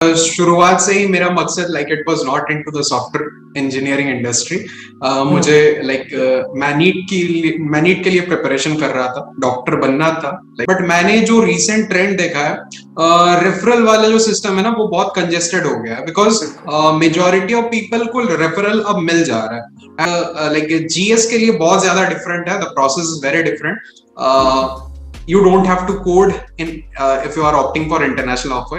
शुरुआत से ही मेरा मकसद it was not into the software engineering industry. Hmm. मुझे मैं नीट के लिए प्रिपरेशन कर रहा था, डॉक्टर बनना था। बट मैंने जो रीसेंट ट्रेंड देखा है, रेफरल वाला जो सिस्टम है ना, वो बहुत कंजेस्टेड हो गया है। बिकॉज बिल्कुल। मेजोरिटी ऑफ पीपल को रेफरल अब मिल जा रहा है। जीएस के लिए बहुत ज्यादा डिफरेंट है, the process is very different. You don't have to code in if you are opting for international offer.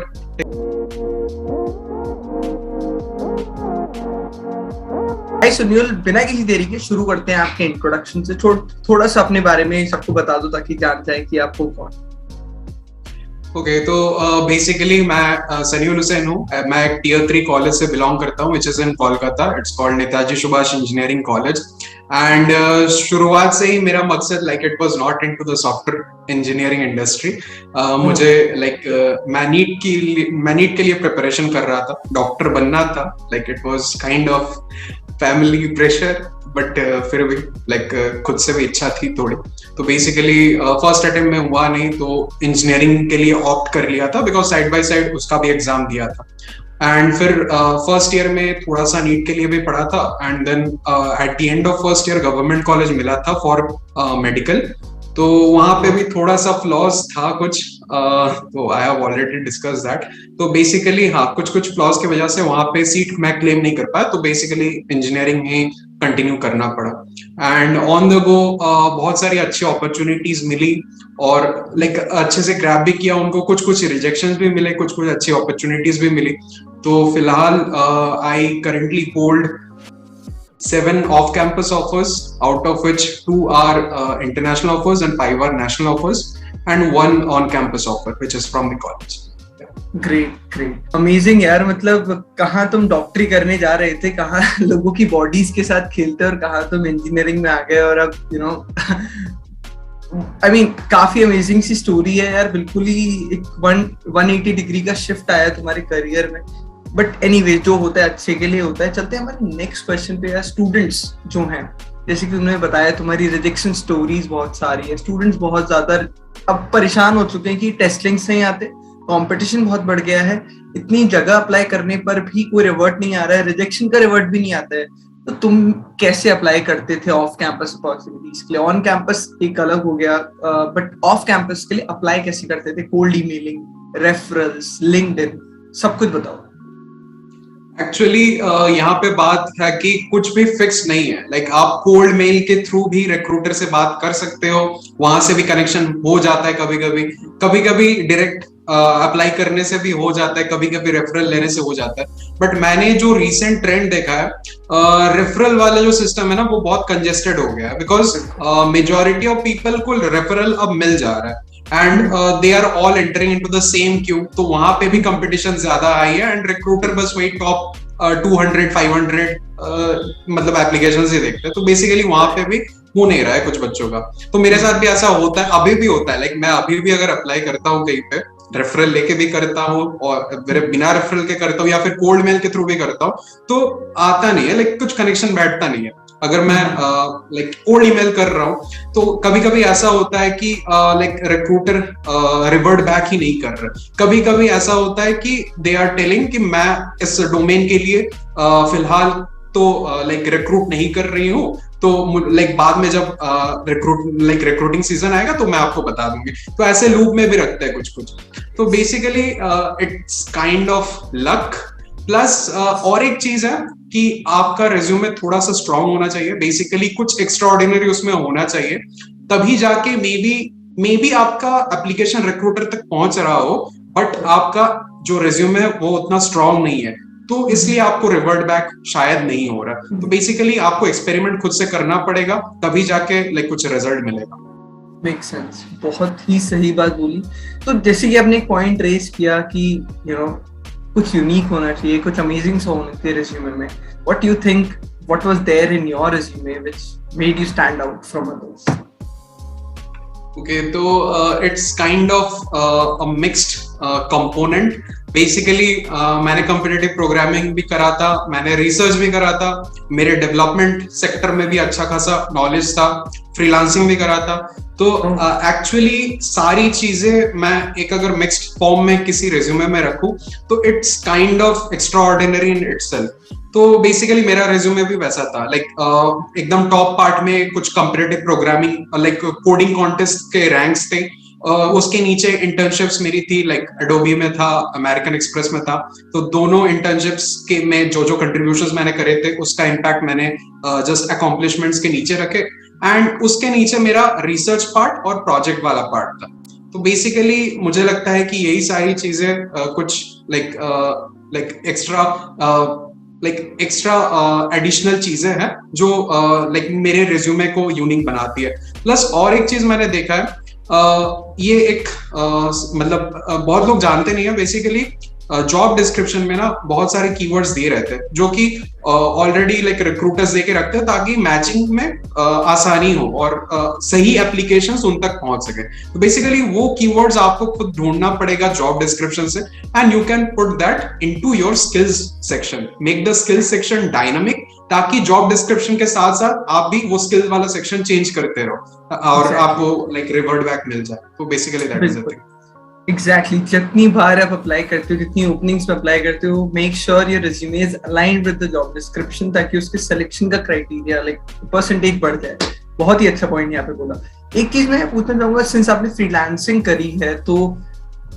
भाई सुनील, बिना किसी देरी के शुरू करते हैं आपके इंट्रोडक्शन से। थोड़ा सा अपने बारे में सबको बता दो ताकि जान जाए कि आपको कौन। ओके, तो बेसिकली मैं सनीउल हुसैन हूँ। मैं एक टियर 3 कॉलेज से बिलोंग करता हूँ, which is in Kolkata. It's called Netaji Subhash engineering college. And शुरुआत से ही मेरा मकसद it was not into the software engineering industry. मुझे मैं नीट के लिए प्रिपरेशन कर रहा था, डॉक्टर बनना था। It was kind of family pressure, but फिर भी खुद से भी इच्छा थी थोड़ी। तो बेसिकली फर्स्ट अटेम्प्ट में हुआ नहीं, तो इंजीनियरिंग के लिए ऑप्ट कर लिया था, बिकॉज साइड बाय साइड उसका भी एग्जाम दिया था। एंड फिर फर्स्ट ईयर में थोड़ा सा नीट के लिए भी पढ़ा था। And then at the end of first year government college मिला था फॉर मेडिकल। तो वहां पे भी थोड़ा सा फ्लॉज था कुछ, तो I have already discuss that. तो बेसिकली हाँ, कुछ फ्लॉज की वजह से वहां पे सीट मैं क्लेम नहीं कर पाया, तो बेसिकली इंजीनियरिंग में कंटिन्यू करना पड़ा। एंड ऑन द गो बहुत सारी अच्छी अपॉर्चुनिटीज मिली, और अच्छे से ग्रैब भी किया उनको। कुछ रिजेक्शंस भी मिले, कुछ अच्छी अपॉर्चुनिटीज भी मिली। तो फिलहाल आई currently hold 7 off-campus offers, out of which 2 are international offers and 5 are national offers, and 1 on-campus offer, which is from the college. Great great amazing यार। मतलब कहाँ तुम डॉक्टरी करने जा रहे थे, कहाँ लोगों की बॉडीज के साथ खेलते, और कहाँ तुम इंजीनियरिंग में आ गए। और अब आई मीन काफी अमेजिंग सी स्टोरी है यार। बिल्कुल ही एक 180 डिग्री का शिफ्ट आया तुम्हारे करियर में। बट एनीवे, जो होता है अच्छे के लिए होता है। चलते हैं हमारे नेक्स्ट क्वेश्चन पे यार। स्टूडेंट्स जो हैं, जैसे कि तुमने बताया तुम्हारी रिजेक्शन स्टोरीज बहुत सारी है। स्टूडेंट्स बहुत ज्यादा अब परेशान हो चुके हैं कि टेस्ट लिंक्स नहीं आते, कंपटीशन बहुत बढ़ गया है, इतनी जगह अप्लाई करने पर भी कोई रिवर्ट नहीं आ रहा है, रिजेक्शन का रिवर्ट भी नहीं आता है। तो तुम कैसे अप्लाई करते थे ऑफ कैंपस अपॉर्चुनिटीज के लिए? ऑन कैंपस एक अलग हो गया, बट ऑफ कैंपस के लिए अप्लाई कैसे करते थे? कोल्ड ईमेलिंग, रेफरल्स, लिंक्डइन, सब कुछ बताओ। एक्चुअली यहाँ पे बात है कि कुछ भी फिक्स नहीं है। आप कोल्ड मेल के थ्रू भी रिक्रूटर से बात कर सकते हो, वहां से भी कनेक्शन हो जाता है। कभी कभी डायरेक्ट अप्लाई करने से भी हो जाता है, कभी कभी रेफरल लेने से हो जाता है। बट मैंने जो रीसेंट ट्रेंड देखा है, रेफरल वाला जो सिस्टम है ना, वो बहुत कंजेस्टेड हो गया है। बिकॉज मेजोरिटी ऑफ पीपल को रेफरल अब मिल जा रहा है, and they are all entering into the same queue. तो वहां पे भी कंपटीशन ज्यादा हाई है, एंड रिक्रूटर बस वही टॉप 200 500 मतलब एप्लीकेशंस ही देखते हैं। तो बेसिकली वहां पे भी हो नहीं रहा है कुछ बच्चों का। तो मेरे साथ भी ऐसा होता है, अभी भी होता है। मैं अभी भी अगर अप्लाई करता हूँ कहीं पे, रेफरल लेके भी करता हूँ और बिना रेफरल के करता हूँ, या फिर कोल्ड मेल के थ्रू भी करता हूँ, तो आता नहीं है। कुछ कनेक्शन बैठता नहीं है। अगर मैं कोल्ड ईमेल कर रहा हूँ, तो कभी कभी ऐसा होता है कि रिक्रूटर रिवर्ट बैक ही नहीं कर रहा। कभी कभी ऐसा होता है कि दे आर टेलिंग कि मैं इस डोमेन के लिए फिलहाल तो रिक्रूट नहीं कर रही हूँ, तो बाद में जब रिक्रूटिंग सीजन आएगा तो मैं आपको बता दूंगी। तो ऐसे लूप में भी रखते हैं कुछ। तो basically it's kind of luck plus. और एक चीज है कि आपका रिज्यूमे थोड़ा सा स्ट्रांग होना चाहिए। बेसिकली कुछ एक्स्ट्राऑर्डिनरी उसमें होना चाहिए, तभी जाके मे बी आपका एप्लीकेशन रिक्रूटर तक पहुंच रहा हो, बट आपका जो रिज्यूमे है वो उतना स्ट्रांग नहीं है, तो इसलिए आपको रिवर्ट बैक शायद नहीं हो रहा। तो बेसिकली आपको एक्सपेरिमेंट खुद से करना पड़ेगा, तभी जाके कुछ रिजल्ट मिलेगा। मेक सेंस, बहुत ही सही बात बोली। तो जैसे कि आपने एक पॉइंट रेज किया कि कुछ यूनिक होना चाहिए, कुछ अमेजिंग सा होना चाहिए रिज्यूमे में। What you think, what was there in your resume which made you stand out from others? Okay, तो it's kind of a mixed component. Basically मैंने कॉम्पिटिटिव प्रोग्रामिंग भी करा था, मैंने रिसर्च भी करा था, मेरे डेवलपमेंट सेक्टर में भी अच्छा खासा नॉलेज था, फ्रीलांसिंग भी करा था। तो एक्चुअली सारी चीजें मैं एक अगर मिक्स्ड फॉर्म में किसी रिज्यूमे में रखूं तो it's kind of extra ordinary in itself. तो बेसिकली मेरा रिज्यूमे भी वैसा था, लाइक एकदम टॉप पार्ट में कुछ comparative programming like coding contest के रैंक्स थे, उसके नीचे इंटर्नशिप्स मेरी थी, लाइक एडोबी में था, अमेरिकन एक्सप्रेस में था। तो दोनों इंटर्नशिप्स के में जो जो कंट्रीब्यूशंस मैंने करे थे उसका इम्पैक्ट मैंने जस्ट अकॉम्प्लिशमेंट्स के नीचे रखे, एंड उसके नीचे मेरा रिसर्च पार्ट और प्रोजेक्ट वाला पार्ट था। तो बेसिकली मुझे लगता है कि यही सारी चीजें कुछ लाइक एक्स्ट्रा एडिशनल चीजें हैं जो लाइक मेरे रिज्यूमे को यूनिक बनाती है। प्लस और एक चीज मैंने देखा है, ये एक मतलब बहुत लोग जानते नहीं है, बेसिकली जॉब डिस्क्रिप्शन में ना बहुत सारे कीवर्ड्स दिए रहते हैं जो कि ऑलरेडी लाइक रिक्रूटर्स देके रखते हैं ताकि मैचिंग में आसानी हो और सही एप्लीकेशंस उन तक पहुंच सके। तो बेसिकली वो कीवर्ड्स आपको खुद ढूंढना पड़ेगा जॉब डिस्क्रिप्शन से, and you can put that into your skills section, make the skills section dynamic, ताकि जॉब डिस्क्रिप्शन के साथ साथ आप भी वो स्किल्स वाला सेक्शन चेंज करते रहो और आपको लाइक रिवर्ट बैक मिल जाए। तो basically that is the thing. Exactly जितनी बार आप अप्लाई करते हो, जितनी ओपनिंग्स में अप्लाई करते हो, make sure your resume is aligned with the job description, ताकि उसके सिलेक्शन का क्राइटेरिया लाइक परसेंटेज बढ़ जाए। बहुत ही अच्छा पॉइंट यहाँ पे बोला। एक चीज मैं पूछना चाहूंगा, सिंस आपने फ्रीलांसिंग करी है, तो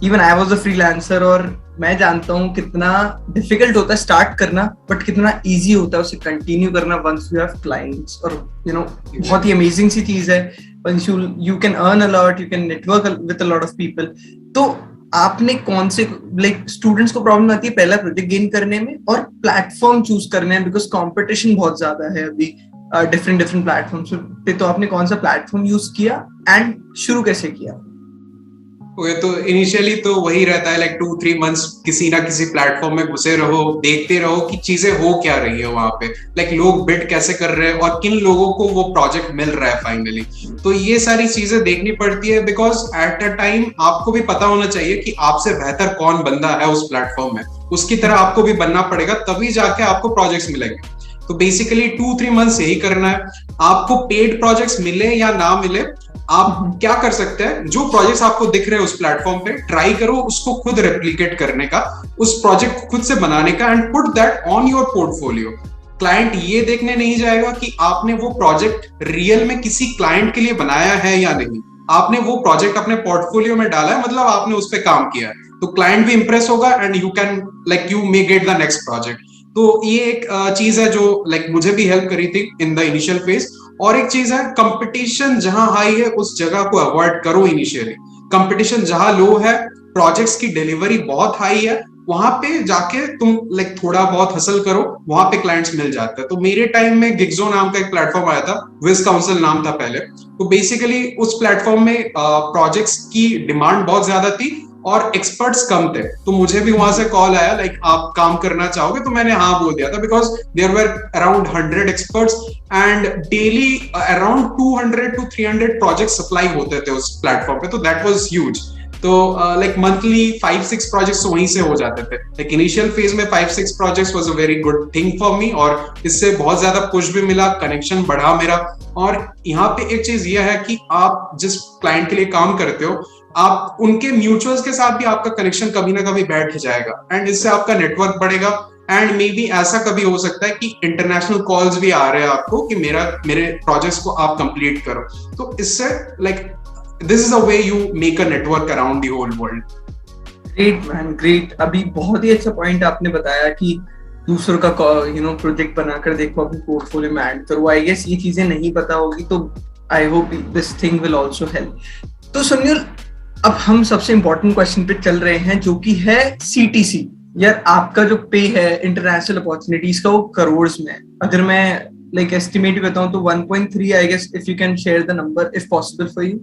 even I was a freelancer और मैं जानता हूँ कितना डिफिकल्ट होता है स्टार्ट करना, बट कितना इजी होता है उसे कंटिन्यू करना वंस यू हैव क्लाइंट्स। और यू नो बहुत ही अमेजिंग सी चीज है, once you can earn a lot, you can network with a lot of people. तो आपने कौन से लाइक स्टूडेंट्स को प्रॉब्लम आती है पहला प्रोजेक्ट गेन करने में और प्लेटफॉर्म चूज करने में, बिकॉज कंपटीशन बहुत ज्यादा है अभी डिफरेंट प्लेटफॉर्म्स पे। तो आपने कौन सा प्लेटफॉर्म यूज किया एंड शुरू कैसे किया? तो इनिशियली तो वही रहता है, लाइक 2-3 मंथ्स किसी ना किसी प्लेटफॉर्म में घुसे रहो, देखते रहो कि चीजें हो क्या रही है वहां पे, लाइक लोग बिड कैसे कर रहे हैं और किन लोगों को वो प्रोजेक्ट मिल रहा है फाइनली। तो ये सारी चीजें देखनी पड़ती है, बिकॉज एट अ टाइम आपको भी पता होना चाहिए कि आपसे बेहतर कौन बंदा है उस प्लेटफॉर्म में, उसकी तरह आपको भी बनना पड़ेगा, तभी जाके आपको प्रोजेक्ट्स मिलेंगे। तो बेसिकली 2-3 मंथ्स यही करना है। आपको पेड प्रोजेक्ट्स मिले या ना मिले, आप क्या कर सकते हैं, जो प्रोजेक्ट्स आपको दिख रहे हैं उस प्लेटफॉर्म पे, ट्राई करो उसको खुद रेप्लिकेट करने का, उस प्रोजेक्ट को खुद से बनाने का, and put that on your portfolio. Client ये देखने नहीं जाएगा कि आपने वो प्रोजेक्ट रियल में किसी क्लाइंट के लिए बनाया है या नहीं, आपने वो प्रोजेक्ट अपने पोर्टफोलियो में डाला है, मतलब आपने उस पर काम किया है। तो क्लाइंट भी इंप्रेस होगा and you can like you may get the next project. तो ये एक चीज है जो लाइक मुझे भी हेल्प करी थी इन द इनिशियल फेज। और एक चीज है, कंपटीशन जहां हाई है उस जगह को अवॉइड करो इनिशियली। कंपटीशन जहां लो है, प्रोजेक्ट्स की डिलीवरी बहुत हाई है, वहां पे जाके तुम लाइक थोड़ा बहुत हसल करो, वहां पे क्लाइंट्स मिल जाते हैं। तो मेरे टाइम में गिगजो नाम का एक प्लेटफॉर्म आया था, विज काउंसिल नाम था पहले। तो बेसिकली उस प्लेटफॉर्म में प्रोजेक्ट्स की डिमांड बहुत ज्यादा थी और एक्सपर्ट्स कम थे। तो मुझे भी वहां से कॉल आया, लाइक आप काम करना चाहोगे? तो मैंने हाँ बोल दिया था, because there were around 100 experts and daily around 200 to 300 project supply होते थे उस प्लेटफॉर्म पे। तो दैट वाज ह्यूज। तो लाइक मंथली 5-6 प्रोजेक्ट्स वहीं से हो जाते थे। लाइक इनिशियल फेज में 5-6 projects was a very good thing for me, और इससे बहुत ज्यादा पुश भी मिला, कनेक्शन बढ़ा मेरा। और यहाँ पे एक चीज यह है कि आप जिस क्लाइंट के लिए काम करते हो, आप उनके म्यूचुअल्स के साथ भी आपका कनेक्शन कभी ना कभी बैठ जाएगा, एंड इससे आपका नेटवर्क बढ़ेगा। एंड मे बी ऐसा कभी हो सकता है कि इंटरनेशनल कॉल्स भी आ रहे हैं आपको कि मेरे प्रोजेक्ट्स को आप कंप्लीट करो। तो इससे like this is a way you make a network around the whole world. Great man, great. अभी बहुत ही अच्छा पॉइंट आपने बताया कि दूसरों का प्रोजेक्ट बनाकर देखो, अपने पोर्टफोलियो में ऐड करो। आई गेस ये चीजें नहीं पता होगी, तो I hope this thing will also help. तो सुनील, अब हम सबसे इंपॉर्टेंट क्वेश्चन पे चल रहे हैं, जो कि है CTC। यार आपका जो पे है इंटरनेशनल अपॉर्चुनिटीज का, वो करोड़ में। अगर मैं लाइक एस्टिमेट बताऊं तो 1.3, I guess, if you can share the number if possible for you.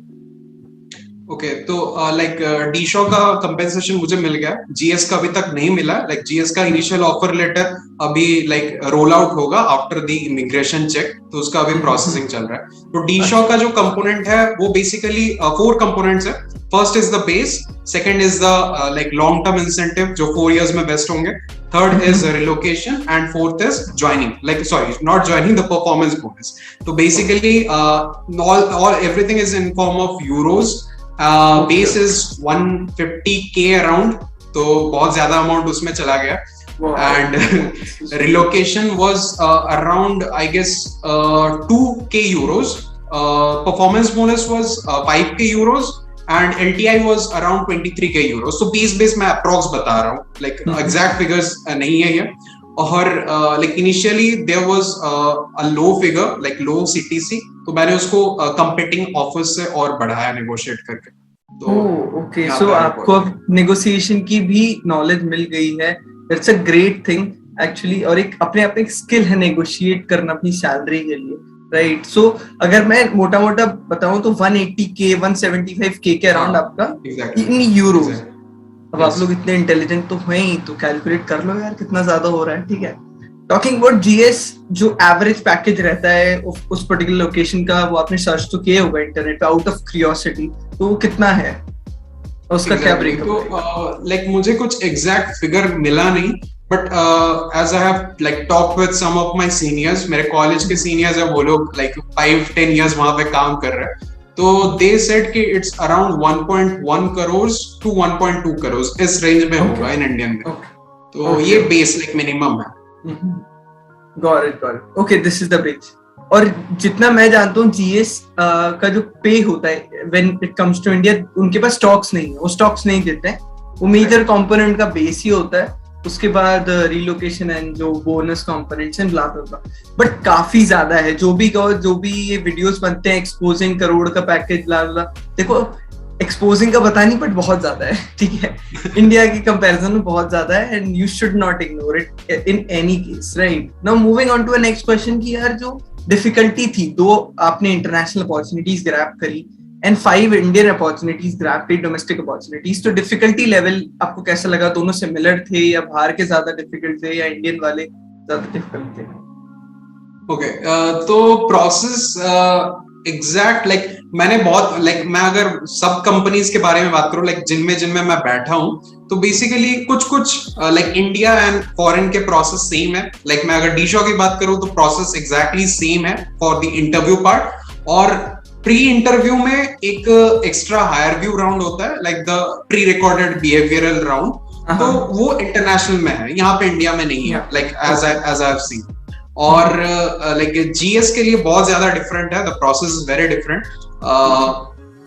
Okay तो लाइक डी शॉ का कंपेंसेशन मुझे मिल गया, जीएस का अभी तक नहीं मिला। लाइक जीएस का इनिशियल ऑफर लेटर अभी लाइक रोल आउट होगा आफ्टर द इमिग्रेशन चेक, तो उसका अभी प्रोसेसिंग चल रहा है। तो डी शॉ का जो कंपोनेंट है वो बेसिकली 4 कंपोनेंट्स है। First is the base, second is the like long term incentive जो 4 years में वेस्ट होंगे, third is relocation and fourth is joining, like sorry not joining, the performance bonus. तो basically all everything is in form of euros. Base is 150K around, तो बहुत ज्यादा amount उसमें चला गया। And relocation was around I guess 2K euros, performance bonus was 5K euros and LTI was around 23K euros. So base मैं approx बता रहा हूँ, like exact figures नहीं है ये। और like initially there was a low figure, like low CTC, तो मैंने उसको competing offers से और बढ़ाया negotiate करके। तो ओके, सो आपको अब negotiation की भी knowledge मिल गई है। That's a great thing actually, और एक अपने आप एक skill है negotiate करना अपनी salary के लिए, राइट। सो अगर मैं मोटा मोटा बताऊं तो 180K 175K के अराउंड आपका इन यूरोज। अब आप लोग इतने इंटेलिजेंट तो हैं ही, तो कैलकुलेट कर लो यार कितना ज्यादा हो रहा है, ठीक है। टॉकिंग अबाउट जीएस, जो एवरेज पैकेज रहता है उस पर्टिकुलर लोकेशन का, वो आपने सर्च तो किया होगा इंटरनेट पे आउट ऑफ क्यूरियोसिटी, तो वो कितना है उसका क्या ब्रेकअप? तो लाइक मुझे कुछ एग्जैक्ट फिगर मिला नहीं, but as I have like talked with some of my seniors, मेरे कॉलेज के सीनियर्स है, वो लोग like 5-10 years वहां पे काम कर रहे हैं, तो they said कि it's around 1.1 crores to 1.2 crores इस रेंज में होगा इन इंडियन में। तो ये बेस लाइक मिनिमम है। Got it. Okay, this is the base. और जितना मैं जानता हूँ जीएस का जो पे होता है when it comes to India, उनके पास स्टॉक्स नहीं है, वो स्टॉक्स नहीं देते हैं, वो मेजर कंपोनेंट का बेस ही होता है, उसके बाद रिलोकेशन एंड जो bonus components and blah blah. But काफी ज्यादा है, जो भी ये वीडियोस बनते हैं एक्सपोजिंग करोड़ का पैकेज ब्ला ब्ला, देखो एक्सपोजिंग का पता नहीं, बट बहुत ज्यादा है, ठीक है। इंडिया की कंपैरिजन में बहुत ज्यादा है, and you should not ignore it in any case, right. Now moving on to next question की यार, जो डिफिकल्टी थी, 2 आपने इंटरनेशनल अपॉर्चुनिटीज ग्रैब करी and 5 Indian opportunities grabbed, domestic opportunities, तो difficulty level आपको कैसा लगा? दोनों सिमिलर थे या बाहर के ज्यादा डिफिकल्ट थे या इंडियन वाले ज्यादा डिफिकल्ट थे? ओके, तो प्रोसेस एग्जैक्ट लाइक मैंने बहुत लाइक मैं अगर सब कंपनीज के बारे में बात करूं लाइक जिनमें मैं बैठा हूं, तो बेसिकली कुछ लाइक इंडिया एंड फॉरेन के प्रोसेस सेम है। लाइक मैं अगर डी शॉ की बात करूं तो प्रोसेस एग्जैक्टली सेम है फॉर द इंटरव्यू पार्ट, और प्री इंटरव्यू में एक एक्स्ट्रा हायर व्यू राउंड होता है, like the pre recorded behavioural round, तो वो इंटरनेशनल में है, यहाँ पे इंडिया में नहीं है, like as I have seen. और लाइक जीएस के लिए बहुत ज्यादा डिफरेंट है, the process is very different.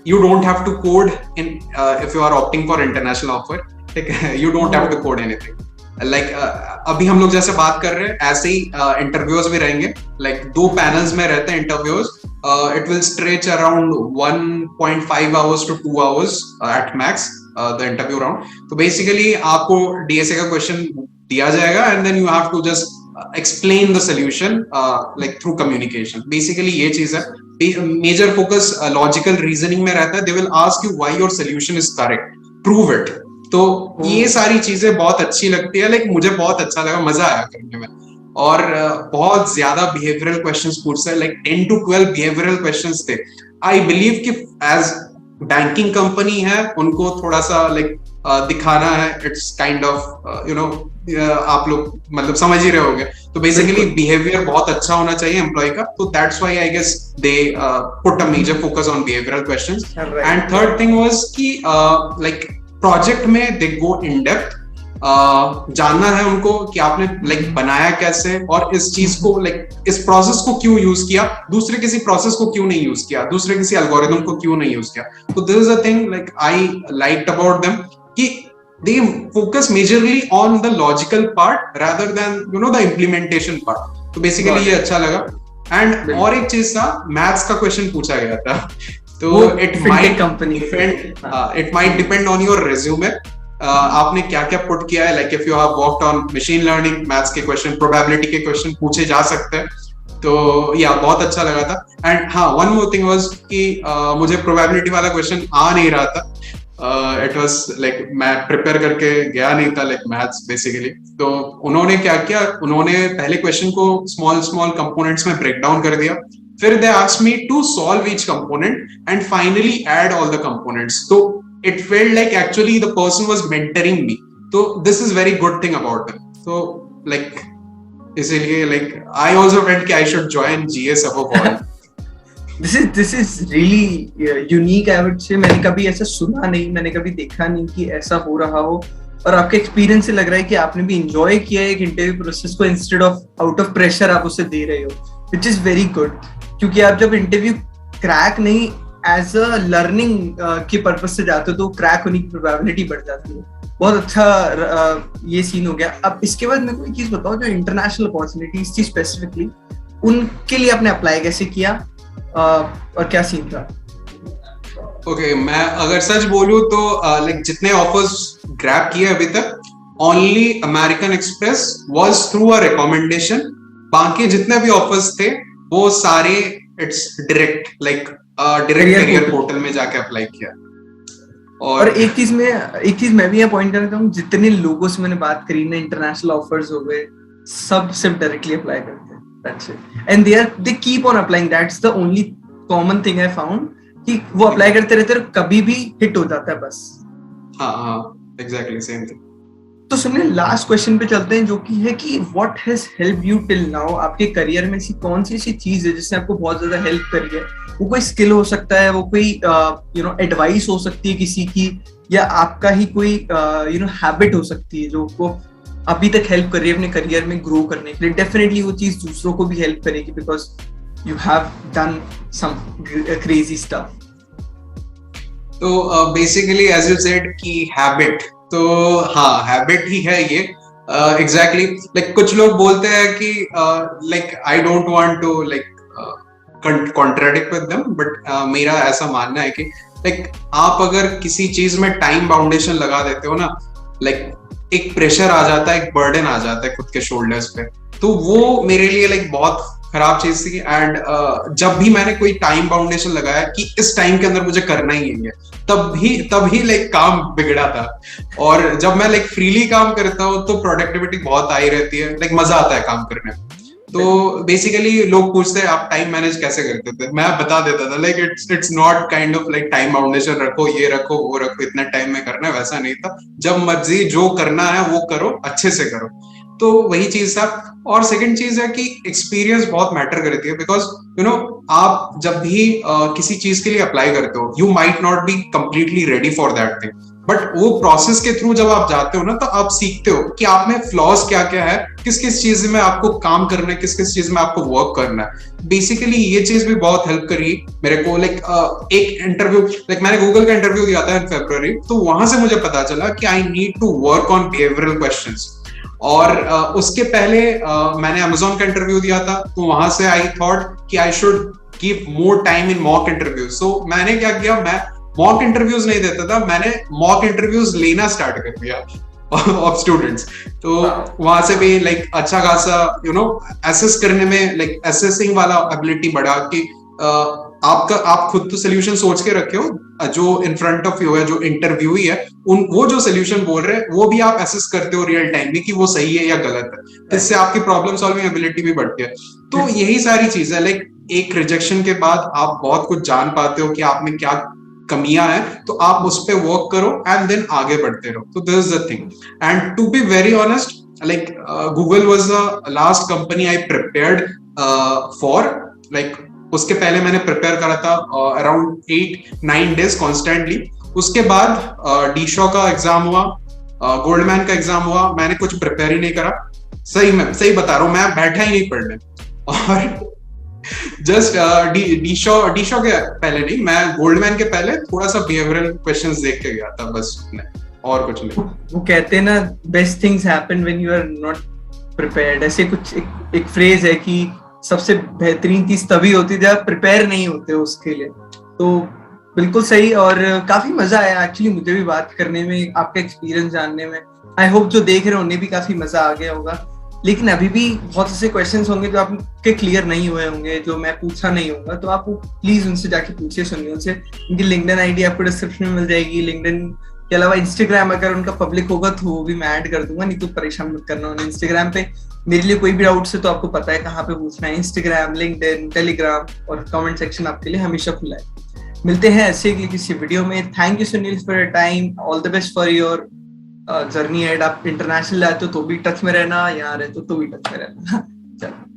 You don't have to code in if you are opting for international offer, ठीक है, you don't have to code anything. Like अभी हम लोग जैसे बात कर रहे हैं ऐसे ही इंटरव्यूज भी रहेंगे, लाइक 2 पैनल्स में रहते हैं interviews. It will stretch around 1.5 hours to 2 hours at max, the interview round. So basically आपको DSA का question दिया जाएगा and then you have to just explain the solution like through communication. Basically ये चीज है, major focus logical reasoning में रहता है। They will ask you why your solution is correct, prove it. तो ये सारी चीजें बहुत अच्छी लगती है, लाइक मुझे बहुत अच्छा लगा, मजा आया करने में। और बहुत ज्यादा बिहेवियरल क्वेश्चंस पूछते हैं, लाइक 10 to 12 बिहेवियरल क्वेश्चंस थे। आई बिलीव कि एज बैंकिंग कंपनी है उनको थोड़ा सा लाइक दिखाना है, it's kind of you know आप लोग मतलब समझ ही रहे होंगे। तो बेसिकली बिहेवियर बहुत अच्छा होना चाहिए एम्प्लॉय का, तो that's why I guess they put a major focus on behavioural questions. And third thing was कि लाइक प्रोजेक्ट में दे गो इन डेप्थ, जानना है उनको कि आपने लाइक बनाया कैसे और इस चीज को लाइक इस प्रोसेस को क्यों यूज किया, दूसरे किसी प्रोसेस को क्यों नहीं यूज किया, दूसरे किसी एल्गोरिथम को क्यों नहीं यूज किया। तो this is a thing like I liked about them कि they focus majorly on the logical part rather than you know the implementation part. तो basically ये अच्छा लगा। एंड और एक चीज था, मैथ्स का क्वेश्चन पूछा गया था, तो it might depend on your resume. आपने क्या क्या पुट किया है, like if you have worked on machine learning, maths के क्वेश्चन, प्रोबेबिलिटी के क्वेश्चन पूछे जा सकते हैं। तो या बहुत अच्छा लगा था। एंड हाँ, वन मोर थिंग वाज कि मुझे प्रोबेबिलिटी वाला क्वेश्चन आ नहीं रहा था। इट वाज लाइक मैं प्रिपेयर करके गया नहीं था, लाइक मैथ्स बेसिकली। तो उन्होंने क्या किया, उन्होंने पहले क्वेश्चन को स्मॉल स्मॉल कंपोनेंट्स में ब्रेक डाउन कर दिया, फिर they asked me to solve each component and finally add all the components. तो it felt like actually the person was mentoring me. तो this is very good thing about it. तो like इसीलिए like I also felt कि I should join GS above all. This is really unique, I would say. मैंने कभी ऐसा सुना नहीं, मैंने कभी देखा नहीं कि ऐसा हो रहा हो। और आपके एक्सपीरियंस से लग रहा है कि आपने भी एंजॉय किया है एक इंटरव्यू प्रोसेस को, instead of out of pressure आप उसे दे रहे हो, विच इज वेरी गुड। क्योंकि आप जब इंटरव्यू क्रैक नहीं एज अ लर्निंग के पर्पज से जाते हो तो क्रैक होने की प्रोबेबिलिटी बढ़ जाती है। बहुत अच्छा ये सीन हो गया। अब इसके बाद मेरे को एक चीज बताओ, जो इंटरनेशनल अपॉर्चुनिटीज थी स्पेसिफिकली, उनके लिए आपने अप्लाई कैसे किया और क्या सीन था? ओके, मैं अगर सच बोलूं तो लाइक जितने ऑफर्स ग्रैब किए अभी तक, only American express was through a recommendation. बाकी जितने भी ऑफर्स थे वो सारे it's direct, like direct career portal में जाके अप्लाई किया। और एक चीज मैं भी यहाँ पॉइंट करना चाहूँ, जितने लोगों से मैंने बात करी ना, इंटरनेशनल ऑफर्स हो गए, सब सिर्फ डायरेक्टली अप्लाई करते हैं। That's it. And they keep on applying. That's the only common thing I found, कि वो अप्लाई करते रहते हैं, कभी भी हिट हो जाता है बस। हाँ, exactly same thing. तो सुनिए, लास्ट क्वेश्चन पे चलते हैं, जो कि है कि what has help you till now. आपके करियर में ऐसी कौन सी ऐसी चीज है जिसने आपको बहुत ज्यादा हेल्प करी है? वो कोई स्किल हो सकता है, वो कोई एडवाइस हो सकती है किसी की, या आपका ही कोई हैबिट हो सकती है जो आपको अभी तक हेल्प कर रही है अपने करियर में ग्रो करने के लिए। डेफिनेटली वो चीज दूसरों को भी हेल्प करेगी, because you have done some crazy stuff. तो बेसिकली एज यू सेड कि हैबिट, तो हाँ, हैबिट ही है ये। एग्जैक्टली लाइक कुछ लोग बोलते हैं कि like I don't want to like contradict with them, but मेरा ऐसा मानना है कि लाइक आप अगर किसी चीज में टाइम बाउंडेशन लगा देते हो ना, लाइक एक प्रेशर आ जाता है, एक बर्डन आ जाता है खुद के शोल्डर्स पे। तो वो मेरे लिए लाइक बहुत खराब चीज थी। एंड जब भी मैंने कोई टाइम बाउंडेशन लगाया कि इस टाइम के अंदर मुझे करना ही है, तब ही लाइक काम बिगड़ा था। और जब मैं लाइक फ्रीली काम करता हूँ तो प्रोडक्टिविटी बहुत आई रहती है, लाइक मजा आता है काम करने में। तो बेसिकली लोग पूछते हैं आप टाइम मैनेज कैसे करते थे, मैं बता देता था like it's not kind of like time boundation रखो, ये रखो वो रखो, इतना टाइम में करना है, वैसा नहीं था। जब मर्जी जो करना है वो करो, अच्छे से करो। तो वही चीज था। और सेकंड चीज है कि एक्सपीरियंस बहुत मैटर करती है, बिकॉज यू नो आप जब भी किसी चीज के लिए अप्लाई करते हो, you might not be completely ready for that thing, but वो प्रोसेस के थ्रू जब आप जाते हो ना, तो आप सीखते हो कि आप में फ्लॉज क्या क्या है, किस किस चीज में आपको काम करना है, किस किस चीज में आपको वर्क करना है। बेसिकली ये चीज भी बहुत हेल्प करी मेरे को। लाइक एक इंटरव्यू, लाइक मैंने गूगल का इंटरव्यू दिया था इन फरवरी, तो वहां से मुझे पता चला कि I need to work on behavioural questions. और उसके पहले मैंने अमेज़न का इंटरव्यू दिया था, तो वहां से आई थॉट कि I should give more time in mock interviews. So मैंने क्या किया, मैं मॉक इंटरव्यूज नहीं देता था, मैंने मॉक इंटरव्यूज लेना स्टार्ट कर दिया ऑफ स्टूडेंट्स। तो वहां से भी लाइक अच्छा खासा एसेस करने में, लाइक एसेसिंग वाला एबिलिटी बढ़ा कि आप खुद तो सोल्यूशन सोच के रखे हो, जो इन फ्रंट ऑफ यू है, जो इंटरव्यूई है, वो जो सोल्यूशन बोल रहे हैं वो भी आप एसेस करते हो रियल टाइम में कि वो सही है या गलत है। इससे आपकी प्रॉब्लम सॉल्विंग एबिलिटी भी बढ़ती है। तो यही सारी चीज है, लाइक एक रिजेक्शन के बाद आप बहुत कुछ जान पाते हो कि आप में क्या कमियां हैं, तो आप उस पर वर्क करो एंड देन आगे बढ़ते रहो। तो this is the thing. And to be very honest, like Google was the last company I prepared for. Like उसके पहले मैंने प्रिपेयर करा था अराउंड 8-9 डेज कॉन्स्टेंटली। उसके बाद डीशॉ का एग्जाम हुआ, गोल्डमैन का एग्जाम हुआ, मैंने कुछ प्रिपेयर ही नहीं करा। सही बता रहा हूँ, मैं बैठा ही नहीं पढ़ने। और जस्ट डीशॉ के पहले नहीं, मैं गोल्डमैन के पहले थोड़ा सा बिहेवियरल क्वेश्चंस देख के गया था बस, और कुछ नहीं। वो कहते हैं ना, best things happen when you are not prepared. ऐसे कुछ एक फ्रेज है कि सबसे बेहतरीन चीज तभी होती है जब आप प्रिपेयर नहीं होते हो उसके लिए। तो बिल्कुल सही। और काफी मजा आया एक्चुअली मुझे भी बात करने में, आपका एक्सपीरियंस जानने में। आई होप जो देख रहे हैं उन्हें भी काफी मजा आ गया होगा। लेकिन अभी भी बहुत ऐसे क्वेश्चंस होंगे जो आपके क्लियर नहीं हुए होंगे, जो मैं पूछा नहीं होगा, तो आप प्लीज उनसे जाके पूछिए, सुनिए उनसे। उनकी लिंक्डइन आईडी आपको डिस्क्रिप्शन में मिल जाएगी। लिंक्डइन के अलावा इंस्टाग्राम अगर उनका पब्लिक होगा तो वो भी मैं ऐड कर दूंगा, नहीं तो परेशान मत करना उन्हें। इंस्टाग्राम पे मेरे लिए कोई भी डाउट है तो आपको पता है कहाँ पे पूछना है। इंस्टाग्राम, लिंक्डइन, टेलीग्राम और कमेंट सेक्शन आपके लिए हमेशा खुला है। मिलते हैं ऐसे ही किसी वीडियो में। Thank you Sunil for your time, all the best for your journey ahead. आप इंटरनेशनल आते हो तो भी टच में रहना, यहाँ रहते हो तो भी टच में रहना। चलो।